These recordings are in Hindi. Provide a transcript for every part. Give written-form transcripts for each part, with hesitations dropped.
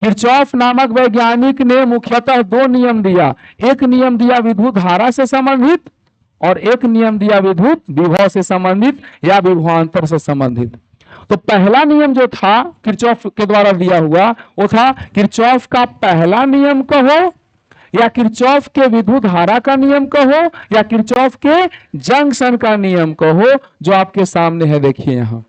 किरचॉफ नामक वैज्ञानिक ने मुख्यतः दो नियम दिया। एक नियम दिया विद्युत धारा से संबंधित और एक नियम दिया विद्युत विभव से संबंधित या विभवांतर से संबंधित। तो पहला नियम जो था किरचॉफ के द्वारा दिया हुआ वो था किरचॉफ का पहला नियम कहो या किरचॉफ के विद्युत धारा का नियम कहो या किरचॉफ के जंक्शन का नियम कहो, जो आपके सामने है देखिए यहां।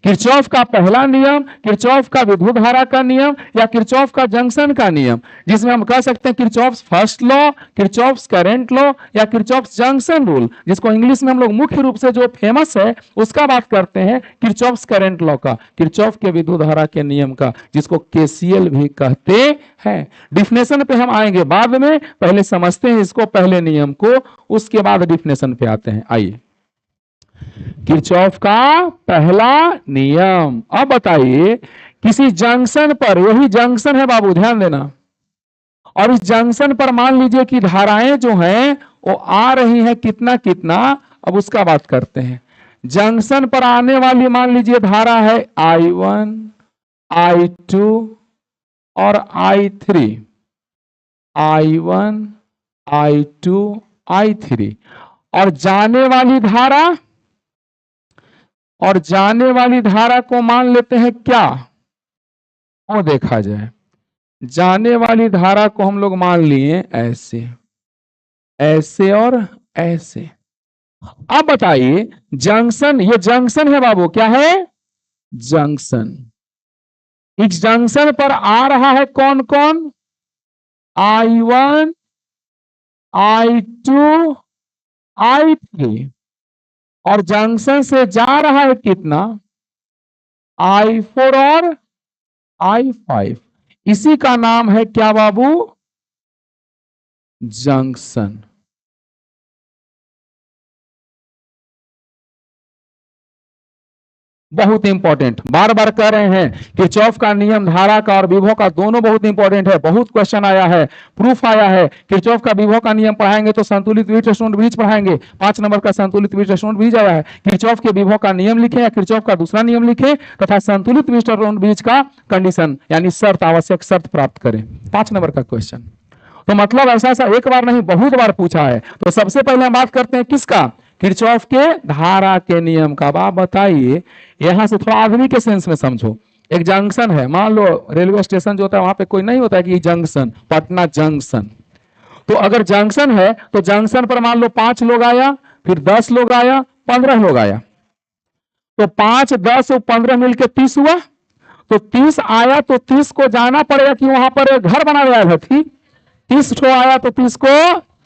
किरचॉफ का पहला नियम, किरचॉफ का विद्युत धारा का नियम या किरचॉफ का जंक्शन का नियम, जिसमें हम कह सकते हैं Kirchhoff first law, Kirchhoff current law या किरचॉफ जंक्शन रूल, जिसको इंग्लिश में हम लोग मुख्य रूप से जो फेमस है उसका बात करते हैं किरचॉफ करंट लॉ का, किरचॉफ के विद्युत धारा के नियम का, जिसको केसीएल भी कहते हैं। डिफिनेशन पे हम आएंगे बाद में, पहले समझते हैं इसको पहले नियम को, उसके बाद डिफिनेशन पे आते हैं। आइए, किरचॉफ का पहला नियम। अब बताइए किसी जंक्शन पर, यही जंक्शन है बाबू ध्यान देना, और इस जंक्शन पर मान लीजिए कि धाराएं जो हैं वो आ रही हैं कितना कितना, अब उसका बात करते हैं। जंक्शन पर आने वाली मान लीजिए धारा है I1, I2 और I3, I1, I2, I3, और जाने वाली धारा को मान लेते हैं क्या, वो देखा जाए। जाने वाली धारा को हम लोग मान लिए ऐसे, ऐसे और ऐसे। अब बताइए जंक्शन, ये जंक्शन है बाबू, क्या है जंक्शन। इस जंक्शन पर आ रहा है कौन कौन, I1, I2, I3, और जंक्शन से जा रहा है कितना, I4 और I5। इसी का नाम है क्या बाबू, जंक्शन। बहुत इंपॉर्टेंट, बार बार कह रहे हैं किरचॉफ का नियम धारा का और विभव का दोनों बहुत इंपॉर्टेंट है। बहुत क्वेश्चन आया है, प्रूफ आया है। किरचॉफ का विभव का नियम पढ़ाएंगे तो संतुलित वीट-स्टोन ब्रिज पढ़ाएंगे, 5 नंबर का संतुलित वीट-स्टोन ब्रिज आया है। किरचॉफ के विभव का नियम लिखे या किरचॉफ का दूसरा नियम लिखे तथा संतुलित वीट-स्टोन ब्रिज का कंडीशन यानी शर्त, आवश्यक शर्त प्राप्त करें, 5 नंबर का क्वेश्चन। तो मतलब ऐसा एक बार नहीं बहुत बार पूछा है। तो सबसे पहले हम बात करते हैं किसका, किरचॉफ के धारा के नियम का। आप बताइए, यहां से थोड़ा आदमी के सेंस में समझो। एक जंक्शन है, मान लो रेलवे स्टेशन जो होता है वहां पे कोई नहीं होता है कि जंक्शन, पटना जंक्शन। तो अगर जंक्शन है तो जंक्शन पर मान लो 5 लोग आया, फिर 10 लोग आया, 15 लोग आया, तो 5, 10 और 15 मिलकर 30 हुआ। तो 30 आया तो 30 को जाना पड़ेगा कि वहां पर एक घर बना गया था, 30 ठो आया तो 30 को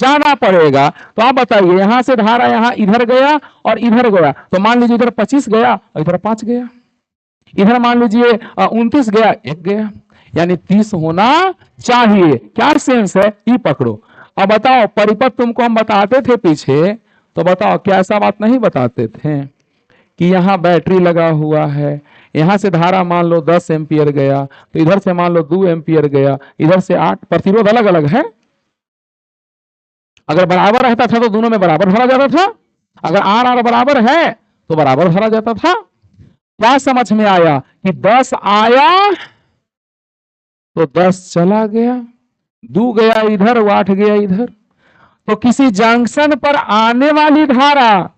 जाना पड़ेगा। तो आप बताइए यहां से धारा यहां इधर गया और इधर गया, तो मान लीजिए इधर 25 गया, इधर 5 गया, इधर मान लीजिए 29 गया, 1 गया, यानी 30 होना चाहिए। क्या सेंस है, ये पकड़ो। अब बताओ परिपथ तुमको हम बताते थे पीछे, तो बताओ क्या ऐसा बात नहीं बताते थे कि यहाँ बैटरी लगा हुआ है, यहां से धारा मान लो 10 एम्पियर गया, तो इधर से मान लो 2 एम्पियर गया, इधर से 8, प्रतिरोध अलग अलग है। अगर बराबर रहता था तो दोनों में बराबर भरा जाता था, अगर आर बराबर है तो बराबर भरा जाता था। क्या समझ में आया कि 10 आया तो 10 चला गया, 2 गया इधर, 8 गया इधर। तो किसी जंक्शन पर आने वाली धारा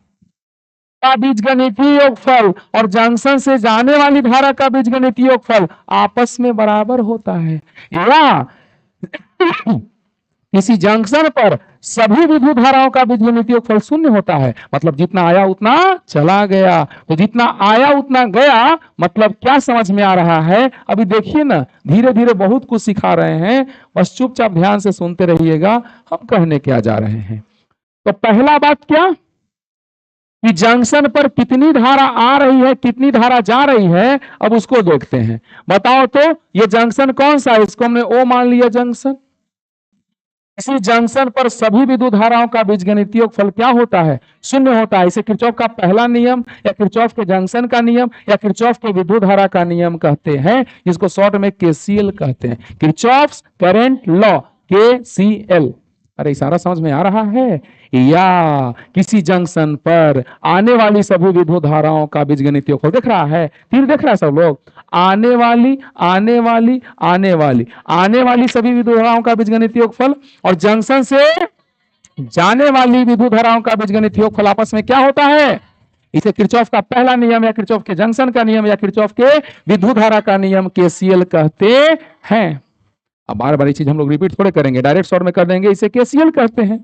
का बीजगणितीय योगफल और जंक्शन से जाने वाली धारा का बीजगणितीय योगफल आपस में बराबर होता है। या किसी जंक्शन पर सभी विद्युत धाराओं का बीजगणितीय योगफल 0 होता है, मतलब जितना आया उतना चला गया। तो जितना आया उतना गया, मतलब क्या समझ में आ रहा है, अभी देखिए ना, धीरे धीरे बहुत कुछ सिखा रहे हैं, बस चुपचाप ध्यान से सुनते रहिएगा हम कहने क्या जा रहे हैं। तो पहला बात क्या कि जंक्शन पर कितनी धारा आ रही है, कितनी धारा जा रही है, अब उसको देखते हैं। बताओ तो ये जंक्शन कौन सा है, इसको हमने ओ मान लिया जंक्शन। इसी जंक्शन पर सभी विद्युत धाराओं का बीजगणितीय योगफल क्या होता है, 0 होता है। इसे किरचॉफ का पहला नियम या किरचॉफ के जंक्शन का नियम या किरचॉफ के विद्युत धारा का नियम कहते हैं, जिसको शॉर्ट में केसीएल कहते हैं, किरचॉफ्स करंट लॉ, केसीएल। अरे इशारा समझ में आ रहा है। या किसी जंक्शन पर आने वाली सभी विद्युत धाराओं का बीजगणितीय योगफल, देख रहा है, तीर देख रहा है सब लोग, आने वाली आने वाली आने वाली आने वाली सभी विद्युत धाराओं का बीजगणितीय योगफल और जंक्शन से जाने वाली विद्युत धाराओं का बीजगणितीय योगफल आपस में क्या होता है? इसे किरचॉफ का पहला नियम या किरचॉफ के जंक्शन का नियम या किरचॉफ के विद्युत धारा का नियम केसीएल कहते हैं। अब बार बार ये चीज हम लोग रिपीट थोड़े करेंगे, डायरेक्ट शॉर्ट में कर देंगे, इसे केसीएल कहते हैं।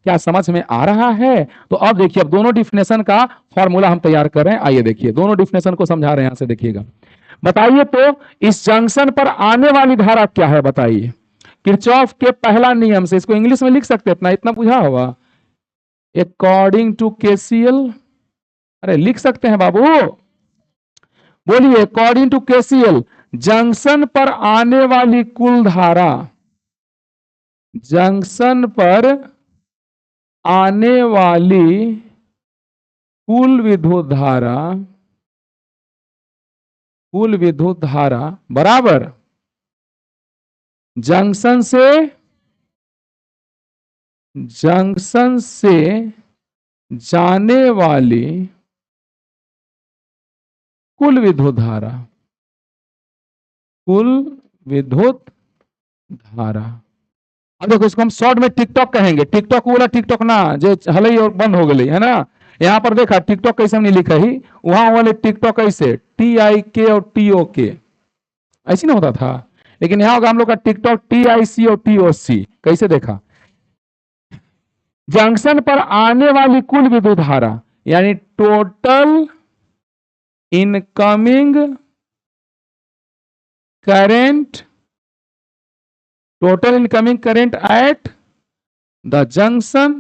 क्या समझ में आ रहा है? तो अब देखिए, अब दोनों डिफिनेशन का फॉर्मूला हम तैयार कर रहे हैं। आइए देखिए, दोनों डिफिनेशन को समझा रहे हैं, यहां से देखिएगा। बताइए तो इस जंक्शन पर आने वाली धारा क्या है? बताइए। किरचॉफ के पहला नियम से, इसको इंग्लिश में लिख सकते हैं, इतना बुझा होगा, अकॉर्डिंग टू केसीएल। अरे लिख सकते हैं बाबू, बोलिए। अकॉर्डिंग टू केसीएल, जंक्शन पर आने वाली कुल धारा, जंक्शन पर आने वाली कुल विद्युत धारा, कुल विद्युत धारा बराबर जंक्शन से जाने वाली कुल विद्युत धारा, कुल विद्युत धारा। अब देखो, इसको हम शॉर्ट में टिकटॉक कहेंगे। टिकटॉक वाला टिकटॉक ना जो हल और बंद हो गई है ना। यहाँ पर देखा टिकटॉक कैसे हमने लिखा ही, वहां वाले टिकटॉक कैसे TIK और TOK ऐसी ना होता था, लेकिन यहाँ होगा हम लोग का टिकटॉक TIC और TOC। कैसे देखा? जंक्शन पर आने वाली कुल विद्युत धारा यानी total incoming current, total incoming current at the junction,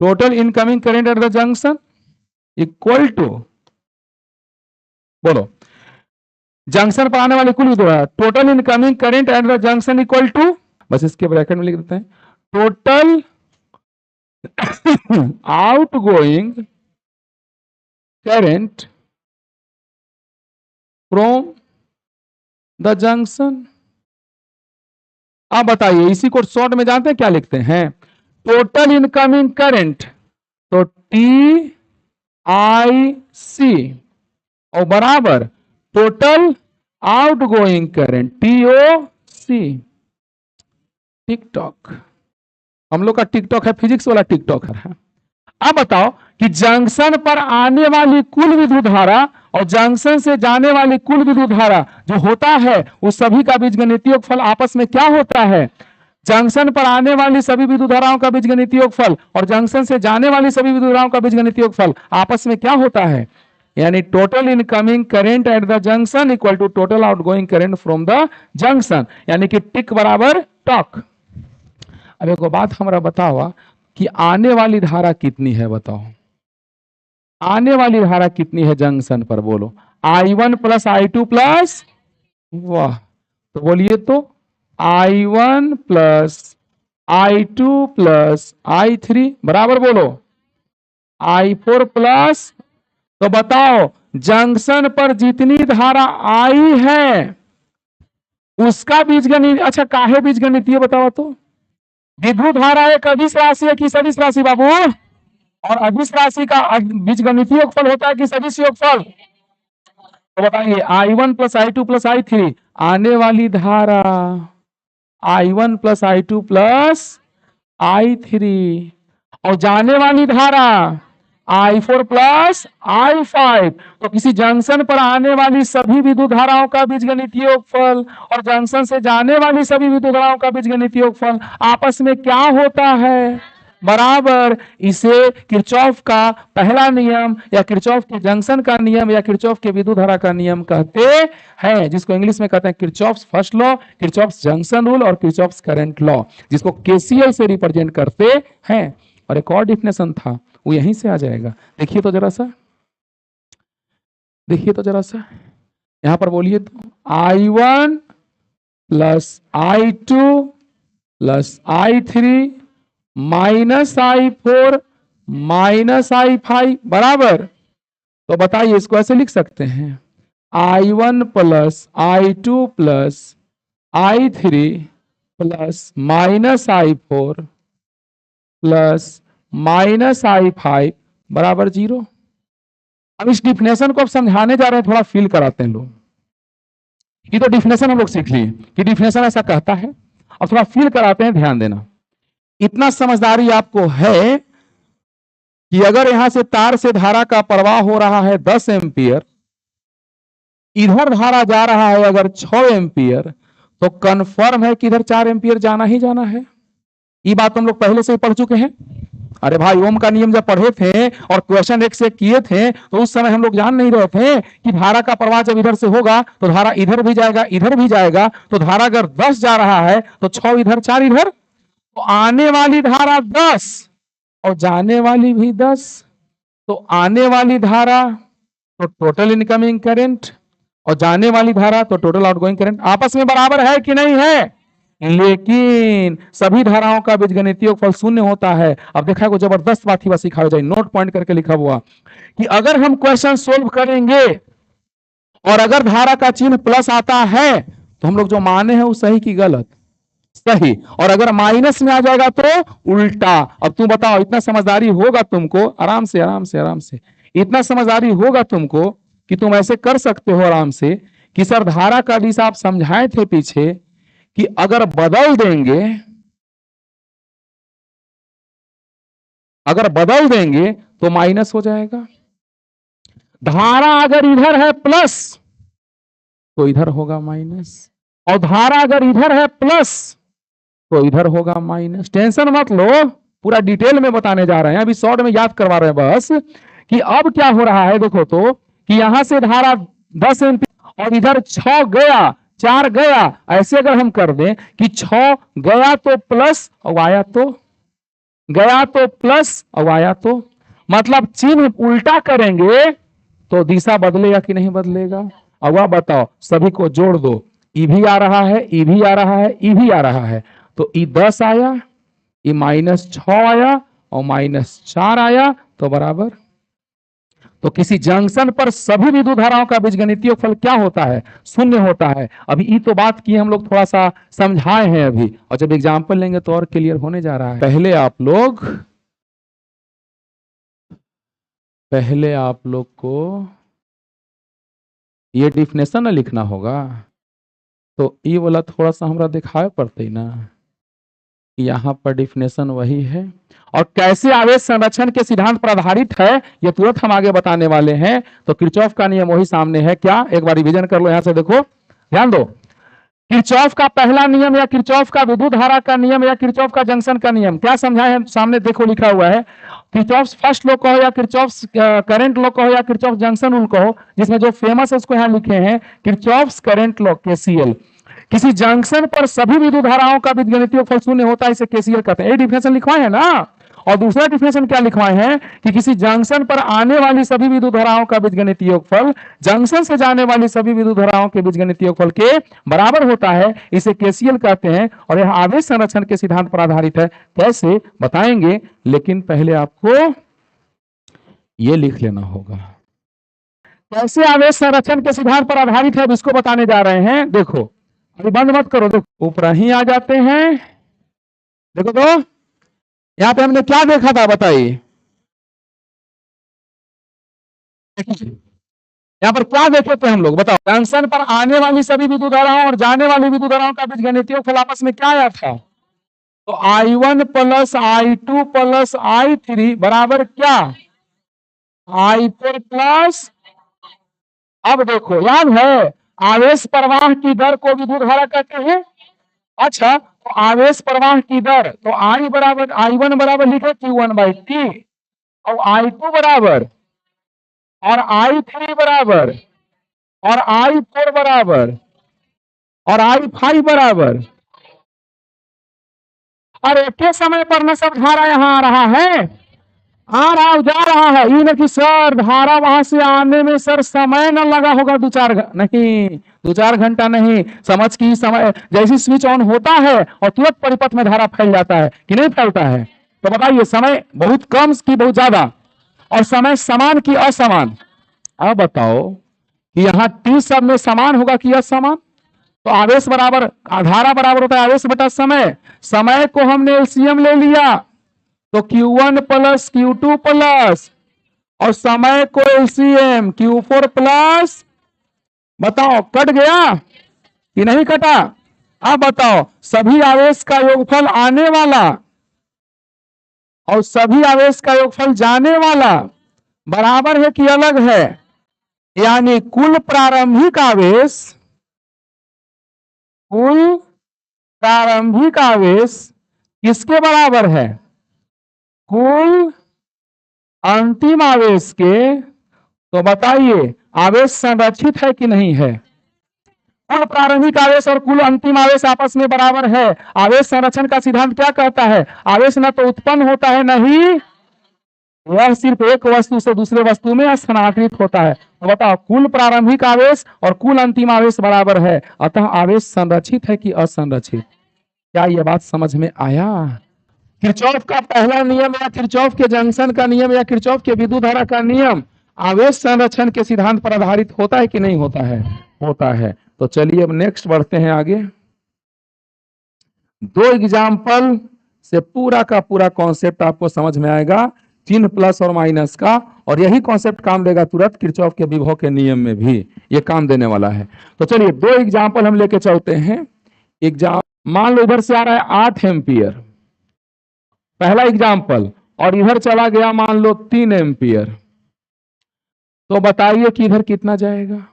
total incoming current at the junction equal to, बोलो, जंक्शन पर आने वाली कुल विद्युत धारा total incoming current at the junction equal to, बस इसके ब्रैकेट में लिख देते हैं, total outgoing current from the junction. अब बताइए, इसी को शॉर्ट में जानते हैं क्या लिखते हैं? टोटल इनकमिंग करंट, तो TIC और बराबर total outgoing current TOC। TikTok, हम लोग का टिकटॉक है, फिजिक्स वाला टिकटॉक है। अब बताओ कि जंक्शन पर आने वाली कुल विद्युत धारा और जंक्शन से जाने वाली कुल विद्युत धारा जो होता है, उस सभी का बीजगणितीय योगफल आपस में क्या होता है? जंक्शन पर आने वाली सभी विद्युत धाराओं का बीजगणितीय योगफल और जंक्शन से जाने वाली सभी विद्युत धाराओं का बीजगणितीय योगफल आपस में क्या होता है? यानी total incoming current at the junction equal to total outgoing current from the junction, यानी कि टिक बराबर टॉक। अब एक बात हमारा बताओ कि आने वाली धारा कितनी है? बताओ, आने वाली धारा कितनी है जंक्शन पर? बोलो। I1 प्लस I2 प्लस, वाह, तो बोलिए तो I1 plus I2 plus I3 बराबर बोलो I4 प्लस, तो बताओ जंक्शन पर जितनी धारा आई है उसका बीजगणित, अच्छा काहे बीजगणितीय बताओ तो? विद्युत धारा एक अदिश राशि है कि सदिश राशि बाबू? और अदिश राशि का बीजगणितीय योगफल होता है कि सदिश योगफल? तो बताइए I1 plus I2 plus I3, आने वाली धारा I1 plus I2 plus I3 और जाने वाली धारा I4 प्लस I5। तो किसी जंक्शन पर आने वाली सभी विद्युत धाराओं का बीजगणितीय योगफल और जंक्शन से जाने वाली सभी विद्युत धाराओं का बीजगणितीय योगफल आपस में क्या होता है? बराबर इसे किरचॉफ का पहला नियम या किरचॉफ के जंक्शन का नियम या किरचॉफ के विद्युत धारा का नियम कहते हैं, जिसको इंग्लिश में कहते हैं Kirchhoff's first law, Kirchhoff's junction rule और किरचॉफ्स करंट लॉ, जिसको केसीएल से रिप्रेजेंट करते हैं। और एक और डिफिनेशन था, वो यहीं से आ जाएगा। देखिए तो जरा सा, देखिए तो जरा सा, यहां पर बोलिए तो I1 plus I2 plus I3 minus I4 minus I5 बराबर, तो बताइए इसको ऐसे लिख सकते हैं I1 plus I2 plus I3 plus minus I4 plus minus I5 बराबर 0। अब इस डिफिनेशन को अब समझाने जा रहे हैं, थोड़ा फील कराते हैं लोग। ये तो डिफिनेशन हम लोग सीख लिए कि डिफिनेशन ऐसा कहता है, अब थोड़ा फील कराते हैं, ध्यान देना। इतना समझदारी आपको है कि अगर यहां से तार से धारा का प्रवाह हो रहा है 10 एम्पियर, इधर धारा जा रहा है अगर 6 एम्पियर, तो कंफर्म है कि इधर 4 एम्पियर जाना ही जाना है। ये बात हम लोग पहले से ही पढ़ चुके हैं। अरे भाई, ओम का नियम जब पढ़े थे और क्वेश्चन एक से किए थे, तो उस समय हम लोग जान नहीं रहे थे कि धारा का प्रवाह जब इधर से होगा तो धारा इधर भी जाएगा, इधर भी जाएगा। तो धारा अगर 10 जा रहा है तो 6 इधर 4 इधर, तो आने वाली धारा 10 और जाने वाली भी 10। तो आने वाली धारा तो टोटल इनकमिंग करंट और जाने वाली धारा तो टोटल आउटगोइंग करंट आपस में बराबर है कि नहीं है? लेकिन सभी धाराओं का बीजगणितीय योगफल शून्य होता है। अब देखा को जबरदस्त बात ही बस सिखाया जाए, नोट पॉइंट करके लिखा हुआ कि अगर हम क्वेश्चन सोल्व करेंगे और अगर धारा का चिन्ह प्लस आता है तो हम लोग जो माने हैं वो सही की गलत? सही। और अगर माइनस में आ जाएगा तो उल्टा। अब तुम बताओ, इतना समझदारी होगा तुमको, आराम से आराम से आराम से, इतना समझदारी होगा तुमको कि तुम ऐसे कर सकते हो आराम से कि सर धारा का दिशा आप समझाए थे पीछे कि अगर बदल देंगे, अगर बदल देंगे तो माइनस हो जाएगा। धारा अगर इधर है प्लस तो इधर होगा माइनस, और धारा अगर इधर है प्लस तो इधर होगा माइनस। टेंशन मत लो, पूरा डिटेल में बताने जा रहे हैं, अभी शॉर्ट में याद करवा रहे हैं बस कि अब क्या हो रहा है। देखो तो कि यहां से धारा 10 एम्पीयर और इधर 6 गया 4 गया, ऐसे अगर हम कर दें कि 6 गया तो प्लस और आया तो, गया तो प्लस और आया तो, मतलब चिन्ह उल्टा करेंगे तो दिशा बदलेगा कि नहीं बदलेगा? अब वह बताओ, सभी को जोड़ दो, ई भी आ रहा है, ई भी आ रहा है, ई भी आ रहा है, तो ई 10 आया, ई -6 आया और -4 आया तो बराबर। तो किसी जंक्शन पर सभी विद्युत धाराओं का बीजगणितीय योगफल क्या होता है? शून्य होता है। अभी ये तो बात की हम लोग थोड़ा सा समझाए हैं अभी, और जब एग्जाम्पल लेंगे तो और क्लियर होने जा रहा है। पहले आप लोग को ये डिफिनेशन लिखना होगा, तो ये वाला थोड़ा सा हमरा दिखाए पड़ते ना, यहाँ पर डिफिनेशन वही है। और कैसे आवेश संरक्षण के सिद्धांत पर आधारित है ये तुरंत हम आगे बताने वाले हैं। तो किरचॉफ का नियम वही सामने है। क्या, एक बार रिवीजन कर लो, यहां से देखो, ध्यान दो। किरचॉफ का पहला नियम या किरचॉफ का विद्युत धारा का नियम या किरचॉफ का जंक्शन का नियम क्या समझाए हैं? सामने देखो लिखा हुआ है, किरचॉफ फर्स्ट लॉ कहो या किरचॉफ करंट लॉ कहो या किरचॉफ जंक्शन रूल कहो, जिसमें जो फेमस है उसको यहाँ लिखे हैं किरचॉफ करंट लॉ केसीएल। किसी जंक्शन पर सभी विद्युत धाराओं का बीजगणितीय योगफल शून्य होता है, इसे केसीएल कहते हैं। ये डिफिनेशन लिखवाए है ना। और दूसरा डिफिनेशन क्या लिखवाए हैं कि किसी जंक्शन पर आने वाली सभी विद्युत धाराओं का बीजगणितीय योगफल जंक्शन से जाने वाली सभी विद्युत धाराओं के बीजगणितीय योगफल के बराबर होता है, इसे केसीएल कहते हैं। और यह आवेश संरक्षण के सिद्धांत पर आधारित है। कैसे बताएंगे, लेकिन पहले आपको ये लिख लेना होगा। कैसे आवेश संरक्षण के सिद्धांत पर आधारित है, इसको बताने जा रहे हैं। देखो, अभी बंद मत करो, देखो ऊपर ही आ जाते हैं। देखो तो यहाँ पे हमने क्या देखा था, बताइए। यहाँ पर क्या देखे थे हम लोग, बताओ। जंक्शन पर आने वाली सभी विद्युत धाराओं और जाने वाली विद्युत धाराओं का बीजगणितीय योगफल आपस में क्या आया था? तो I1 + I2 + I3 बराबर क्या? I4 plus. अब देखो, याद है आवेश प्रवाह की दर को विद्युत धारा कहते हैं। अच्छा, तो आवेश प्रवाह की दर, तो I बराबर I1 बराबर लिखे Q1/T और I2 बराबर और I3 बराबर और I4 बराबर और I5 बराबर। और एक ही समय पर न सब धारा यहाँ आ रहा है, आ रहा जा रहा है। ये नहीं कि सर धारा वहां से आने में सर समय न लगा होगा 2-4 नहीं, 2-4 घंटा नहीं। समझ की समय जैसी स्विच ऑन होता है और तुरंत परिपथ में धारा फैल जाता है कि नहीं फैलता है? तो बताइए, समय बहुत कम की बहुत ज्यादा और समय समान की असमान। अब बताओ कि यहाँ टी सब में समान होगा कि असमान? तो आवेश बराबर धारा बराबर होता है आवेश बटा समय। समय को हमने एलसीएम ले लिया तो Q1 + Q2 प्लस और समय को एलसीएम Q4 प्लस, बताओ कट गया कि नहीं कटा? अब बताओ सभी आवेश का योगफल आने वाला और सभी आवेश का योगफल जाने वाला बराबर है कि अलग है? यानी कुल प्रारंभिक आवेश, कुल प्रारंभिक आवेश किसके बराबर है? कुल अंतिम आवेश के। तो बताइए आवेश संरक्षित है कि नहीं है? कुल प्रारंभिक आवेश और कुल अंतिम आवेश आपस में बराबर है। आवेश संरक्षण का सिद्धांत क्या कहता है? आवेश न तो उत्पन्न होता है नहीं वह सिर्फ एक वस्तु से दूसरे वस्तु में स्थानांतरित होता है। तो बताओ कुल प्रारंभिक आवेश और कुल अंतिम आवेश बराबर है, अतः आवेश संरक्षित है कि असंरक्षित? क्या यह बात समझ में आया? किरचॉफ का पहला नियम या किरचॉफ के जंक्शन का नियम या किरचॉफ के विद्युत धारा का नियम आवेश संरक्षण के सिद्धांत पर आधारित होता है कि नहीं होता है? होता है। तो चलिए अब नेक्स्ट बढ़ते हैं आगे। दो एग्जाम्पल से पूरा का पूरा कॉन्सेप्ट आपको समझ में आएगा, चिन्ह प्लस और माइनस का, और यही कॉन्सेप्ट काम देगा तुरंत किरचॉफ के विभव के नियम में भी ये काम देने वाला है। तो चलिए दो एग्जाम्पल हम लेके चलते हैं। मान लो इधर से आ रहा है 8 एम्पियर, पहला एग्जाम्पल, और इधर चला गया मान लो 3 एम्पियर। तो बताइए कि इधर कितना जाएगा?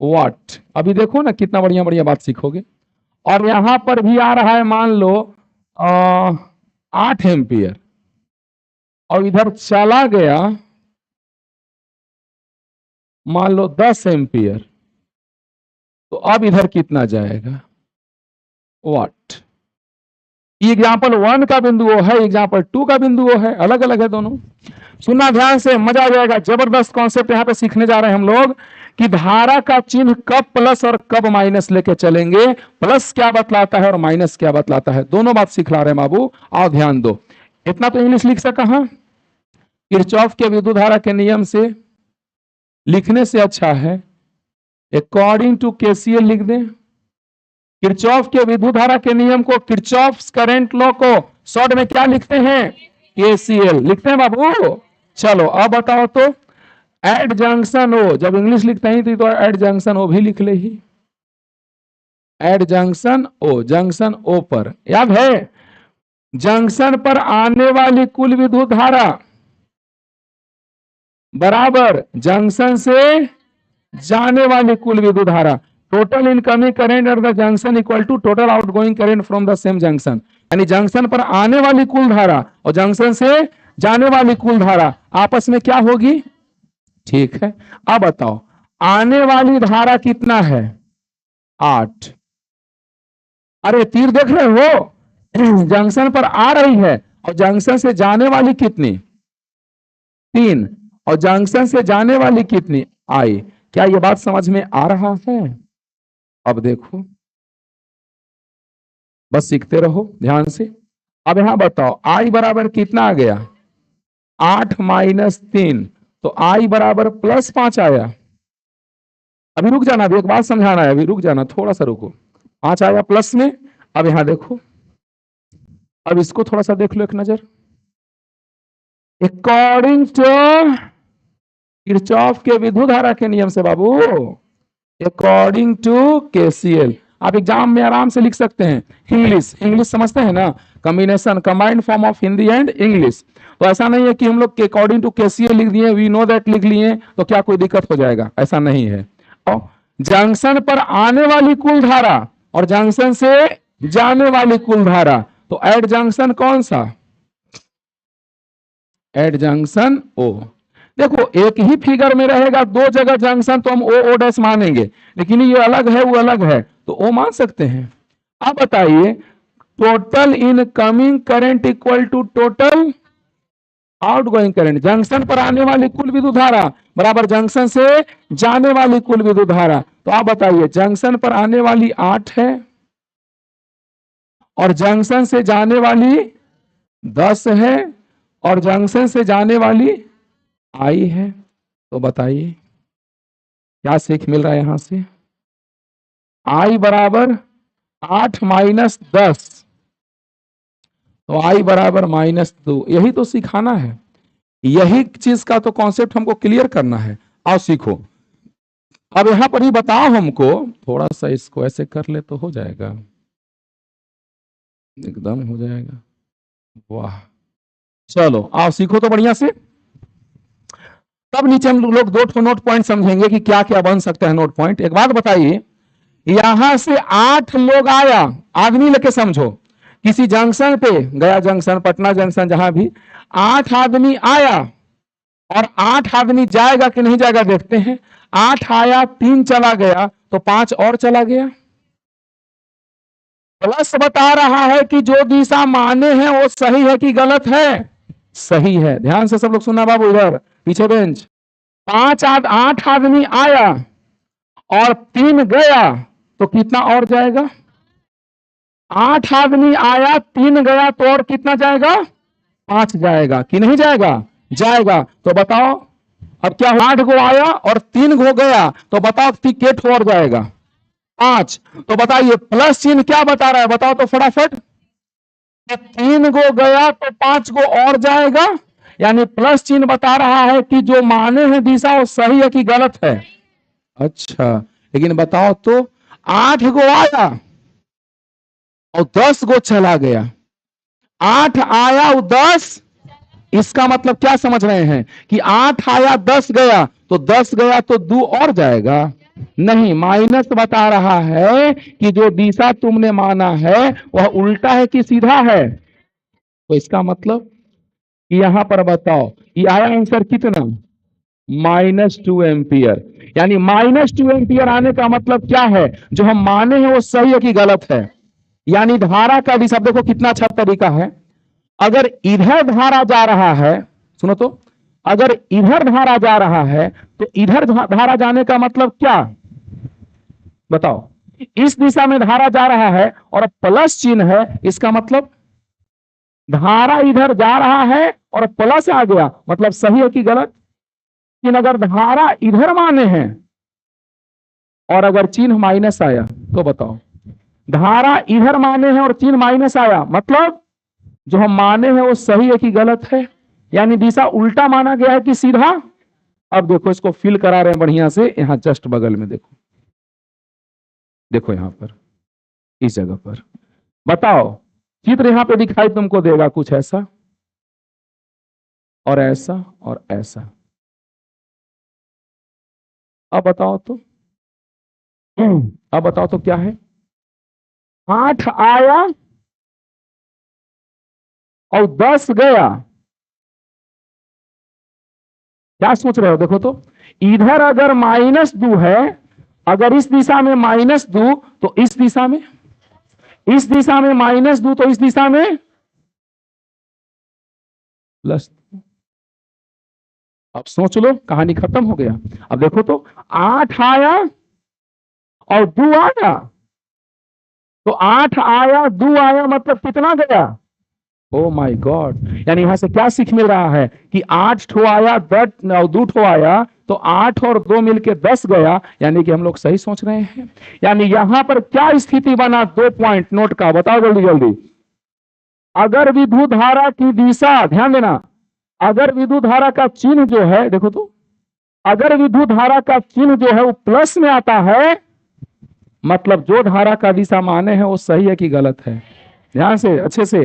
वाट। अभी देखो ना कितना बढ़िया बढ़िया बात सीखोगे। और यहां पर भी आ रहा है मान लो 8 एम्पियर, और इधर चला गया मान लो 10 एम्पियर। तो अब इधर कितना जाएगा? वाट। एग्जाम्पल 1 का बिंदु वो है, एग्जाम्पल 2 का बिंदु वो है, अलग अलग है दोनों। सुनना ध्यान से, मजा आ जाएगा। जबरदस्त कॉन्सेप्ट यहाँ पे सीखने जा रहे हैं हम लोग कि धारा का चिन्ह कब प्लस और कब माइनस लेके चलेंगे, प्लस क्या बतलाता है और माइनस क्या बतलाता है, दोनों बात सिखला रहे हैं बाबू। आओ ध्यान दो, इतना तो इंग्लिश लिख सका। हाँ, किरचॉफ के विद्युत धारा के नियम से लिखने से अच्छा है अकॉर्डिंग टू केसीएल लिख दें। किरचॉफ के विद्युत धारा के नियम को, किरचॉफ करंट लॉ को शॉर्ट में क्या लिखते हैं? केसीएल लिखते हैं बाबू। चलो अब बताओ तो, एट जंक्शन ओ, जब इंग्लिश लिखते हैं तो एट जंक्शन ओ भी लिख ले ही। एट जंक्शन ओ, जंक्शन ओ पर, याद है जंक्शन पर आने वाली कुल विद्युत धारा बराबर जंक्शन से जाने वाली कुल विद्युत धारा। Total incoming current at the junction equal to total outgoing current from the same junction. यानी जंक्शन पर आने वाली कुल धारा और जंक्शन से जाने वाली कुल धारा आपस में क्या होगी? ठीक है, अब बताओ आने वाली धारा कितना है? 8। अरे तीर देख रहे हो, जंक्शन पर आ रही है, और जंक्शन से जाने वाली कितनी? 3, और जंक्शन से जाने वाली कितनी? आई। क्या ये बात समझ में आ रहा है? अब देखो, बस सीखते रहो ध्यान से। अब यहां बताओ आई बराबर कितना आ गया? 8 माइनस 3, तो आई बराबर +5 आया। अभी रुक जाना, अभी एक बात समझाना है, अभी रुक जाना, थोड़ा सा रुको। 5 आया प्लस में। अब यहां देखो, अब इसको थोड़ा सा देख लो एक नजर। अकॉर्डिंग टू किरचॉफ के विद्युत धारा के नियम से बाबू, अकॉर्डिंग टू केसीएल, आप एग्जाम में आराम से लिख सकते हैं। इंग्लिश, इंग्लिश समझते हैं ना, combination, combined form of Hindi and English. तो ऐसा नहीं है कि हम लोग के अकॉर्डिंग टू केसीएल लिख दिए, वी नो दैट लिख लिए तो क्या कोई दिक्कत हो जाएगा, ऐसा नहीं है। और जंक्शन पर आने वाली कुल धारा और जंक्शन से जाने वाली कुल धारा, तो एट जंक्शन कौन सा? एट जंक्शन ओ। देखो एक ही फिगर में रहेगा दो जगह जंक्शन, तो हम ओ डैश मानेंगे, लेकिन ये अलग है वो अलग है, तो ओ मान सकते हैं। अब बताइए total incoming current equal to total outgoing current. Junction पर आने वाली कुल विद्युत धारा बराबर जंक्शन से जाने वाली कुल विद्युत धारा। तो आप बताइए जंक्शन पर आने वाली 8 है और जंक्शन से जाने वाली 10 है और जंक्शन से जाने वाली आई है। तो बताइए क्या सीख मिल रहा है यहां से? आई बराबर 8 माइनस 10, तो आई बराबर -2, यही तो सिखाना है। यही चीज का तो कॉन्सेप्ट हमको क्लियर करना है। आओ सीखो। अब यहां पर ही बताओ हमको, थोड़ा सा इसको ऐसे कर ले तो हो जाएगा, एकदम हो जाएगा। वाह, चलो आओ सीखो तो बढ़िया से। तब नीचे हम लोग दो नोट पॉइंट समझेंगे कि क्या क्या बन सकता है नोट पॉइंट। एक बात बताइए, यहां से 8 लोग आया, आदमी लेके समझो, किसी जंक्शन पे गया, जंक्शन पटना जंक्शन जहां भी, 8 आदमी आया और 8 आदमी जाएगा कि नहीं जाएगा देखते हैं। 8 आया, 3 चला गया, तो 5 और चला गया। प्लस बता रहा है कि जो दिशा माने हैं वो सही है कि गलत है? सही है। ध्यान से सब लोग सुनना बाबू, इधर पीछे बेंच। 8 आदमी आया और 3 गया, तो कितना और जाएगा? 8 आदमी आया, 3 गया, तो और कितना जाएगा? 5 जाएगा कि नहीं जाएगा? जाएगा। तो बताओ अब क्या, 8 गो आया और 3 गो गया, तो बताओ के ठो और जाएगा? 5। तो बताइए प्लस चिन्ह क्या बता रहा है, बताओ तो फटाफट। 3 गो गया तो 5 गो और जाएगा, यानी प्लस चिन्ह बता रहा है कि जो माने हैं दिशा वो सही है कि गलत है? अच्छा, लेकिन बताओ तो 8 गो आया और 10 गो चला गया। 8 आया और 10, इसका मतलब क्या समझ रहे हैं कि 8 आया 10 गया, तो 10 गया तो 2 और जाएगा? नहीं, माइनस बता रहा है कि जो दिशा तुमने माना है वह उल्टा है कि सीधा है। तो इसका मतलब यहां पर बताओ, ये आया आंसर कितना? -2 एम्पियर। यानी -2 एम्पियर आने का मतलब क्या है, जो हम माने हैं वो सही है कि गलत है? यानी धारा का दिशा देखो कितना अच्छा तरीका है। अगर इधर धारा जा रहा है, सुनो तो, अगर इधर धारा जा रहा है तो इधर धारा जाने का मतलब क्या? बताओ, इस दिशा में धारा जा रहा है और प्लस चिन्ह है, इसका मतलब धारा इधर जा रहा है और प्लस आ गया, मतलब सही है कि गलत? लेकिन अगर धारा इधर माने हैं और अगर चिन्ह माइनस आया तो बताओ, धारा इधर माने हैं और चिन्ह माइनस आया, मतलब जो हम माने हैं वो सही है कि गलत है? यानी दिशा उल्टा माना गया है कि सीधा? अब देखो इसको फिल करा रहे हैं बढ़िया से, यहां जस्ट बगल में देखो, देखो यहां पर इस जगह पर बताओ, चित्र यहां पे दिखाई तुमको देगा कुछ ऐसा और ऐसा और ऐसा। अब बताओ तो, अब बताओ तो क्या है? 8 आया और 10 गया। क्या सोच रहे हो? देखो तो, इधर अगर -2 है, अगर इस दिशा में -2 तो इस दिशा में, इस दिशा में -2 तो इस दिशा में प्लस। अब सोच लो, कहानी खत्म हो गया। अब देखो तो, 8 आया और 2 आया, तो 8 आया 2 आया, मतलब कितना गया? ओ माय गॉड, यानी यहां से क्या सीख मिल रहा है कि 8 ठो आया, 2 ठो आया, तो 8 और 2 मिलके 10 गया, यानी कि हम लोग सही सोच रहे हैं। यानी यहां पर क्या स्थिति बना, 2 पॉइंट नोट का, बताओ जल्दी जल्दी। अगर विद्युत धारा की दिशा, ध्यान देना, अगर विद्युत धारा का चिन्ह जो है, देखो तो, अगर विद्युत धारा का चिन्ह जो है वो प्लस में आता है, मतलब जो धारा का दिशा माने हैं वो सही है कि गलत है? ध्यान से अच्छे से,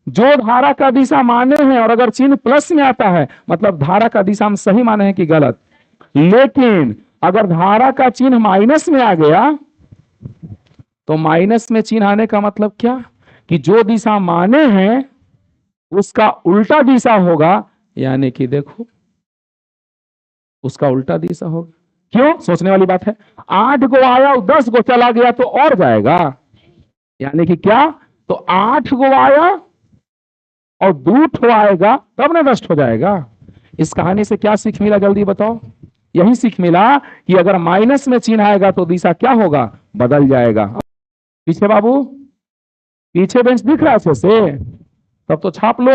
जो धारा का दिशा माने हैं और अगर चिन्ह प्लस में आता है, मतलब धारा का दिशा हम सही माने हैं कि गलत? लेकिन अगर धारा का चिन्ह माइनस में आ गया, तो माइनस में चिन्ह आने का मतलब क्या, कि जो दिशा माने हैं उसका उल्टा दिशा होगा, यानी कि देखो उसका उल्टा दिशा होगा। क्यों? सोचने वाली बात है। 8 गो आया और 10 गो चला गया, तो और जाएगा, यानी कि क्या, तो 8 गो आया और 2 ठो आएगा, तब ना नष्ट हो जाएगा। इस कहानी से क्या सीख मिला, जल्दी बताओ। यही सीख मिला कि अगर माइनस में चिन्ह आएगा तो दिशा क्या होगा, बदल जाएगा। पीछे बाबू, पीछे बेंच दिख रहा है अच्छे से? तब तो छाप लो।